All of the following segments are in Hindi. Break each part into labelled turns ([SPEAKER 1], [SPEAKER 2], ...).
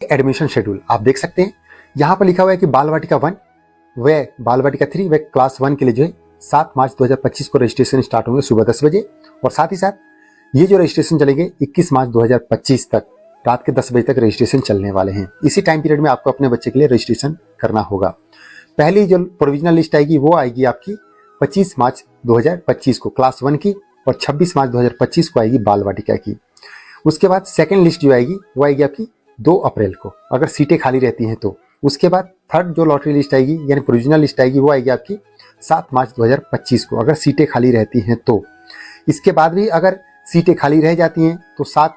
[SPEAKER 1] एडमिशन शेड्यूल आप देख सकते हैं, यहाँ पर लिखा हुआ है कि बाल वाटिका 1 व बाल वाटिका 3 व क्लास 1 के लिए जो है 7 मार्च 2025 को रजिस्ट्रेशन स्टार्ट होंगे सुबह 10 बजे, और साथ ही साथ ये जो रजिस्ट्रेशन चलेंगे 21 मार्च 2025 तक रात के 10 बजे तक रजिस्ट्रेशन चलने वाले हैं। इसी टाइम पीरियड में आपको अपने बच्चे के लिए रजिस्ट्रेशन करना होगा। पहली जो प्रोविजनल लिस्ट आएगी वो आएगी आपकी 25 मार्च 2025 को क्लास 1 की, और 26 मार्च 2025 को आएगी बाल वाटिका की। उसके बाद सेकेंड लिस्ट जो आएगी वो आएगी आपकी 2 अप्रैल को, अगर सीटें खाली रहती हैं तो। उसके बाद थर्ड जो लॉटरी लिस्ट आएगी यानी प्रोविजनल लिस्ट आएगी वो आएगी आपकी 7 मार्च 2025 को, अगर सीटें खाली रहती हैं तो। इसके बाद भी अगर सीटें खाली रह जाती हैं तो 7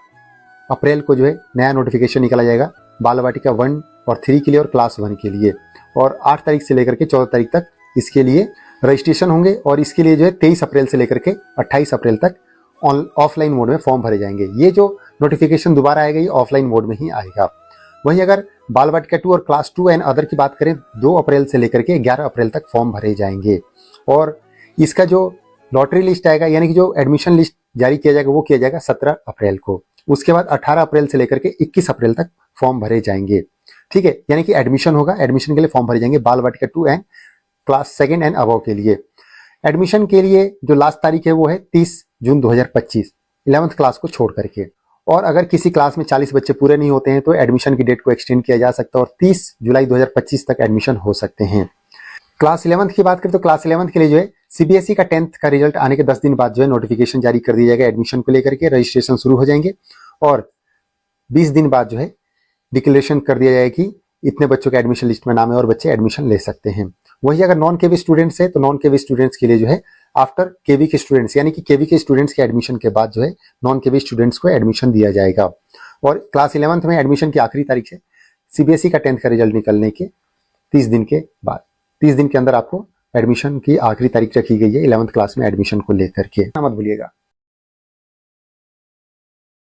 [SPEAKER 1] अप्रैल को जो है नया नोटिफिकेशन निकाला जाएगा बाल वाटिका 1 और 3 के लिए और क्लास 1 के लिए, और 8 तारीख से लेकर के 14 तारीख तक इसके लिए रजिस्ट्रेशन होंगे, और इसके लिए जो है 23 अप्रैल से लेकर के 28 अप्रैल तक ऑफलाइन मोड में फॉर्म भरे जाएंगे। ये जो नोटिफिकेशन दोबारा आएगा ये ऑफलाइन मोड में ही आएगा। वहीं अगर बाल वाटिका 2 और क्लास 2 एंड अदर की बात करें 2 अप्रैल से लेकर के 11 अप्रैल तक फॉर्म भरे जाएंगे, और इसका जो लॉटरी लिस्ट आएगा यानी कि जो एडमिशन लिस्ट जारी किया जाएगा वो किया जाएगा 17 अप्रैल को। उसके बाद 18 अप्रैल से लेकर के 21 अप्रैल तक फॉर्म भरे जाएंगे। ठीक है, यानी कि एडमिशन होगा, एडमिशन के लिए फॉर्म भरे जाएंगे बाल वाटिका 2 एंड क्लास 2 एंड अबव के लिए। एडमिशन के लिए जो लास्ट तारीख है वो है 30 जून 2025 11th क्लास को छोड़ करके, और अगर किसी क्लास में 40 बच्चे पूरे नहीं होते हैं तो एडमिशन की डेट को एक्सटेंड किया जा सकता है और 30 जुलाई 2025 तक एडमिशन हो सकते हैं। क्लास 11th की बात करें तो क्लास 11th के लिए जो है सीबीएसई का 10th का रिजल्ट आने के 10 दिन बाद जो है नोटिफिकेशन जारी कर दिया जाएगा एडमिशन को लेकर के, रजिस्ट्रेशन शुरू हो जाएंगे, और 20 दिन बाद जो है डिक्लेरेशन कर दिया जाएगा कि इतने बच्चों के एडमिशन लिस्ट में नाम है और बच्चे एडमिशन ले सकते हैं। वही अगर नॉन केवी स्टूडेंट्स है तो नॉन केवी स्टूडेंट्स के लिए जो है आफ्टर केवी के स्टूडेंट्स यानी कि केवी के स्टूडेंट्स के एडमिशन के बाद जो है नॉन केवी स्टूडेंट्स को एडमिशन दिया जाएगा। और क्लास 11th में एडमिशन की आखिरी तारीख है सीबीएसई का 10th का रिजल्ट निकलने के 30 दिन के बाद। 30 दिन के अंदर आपको एडमिशन की आखिरी तारीख रखी गई है 11th क्लास में एडमिशन को लेकर के, मत भूलिएगा।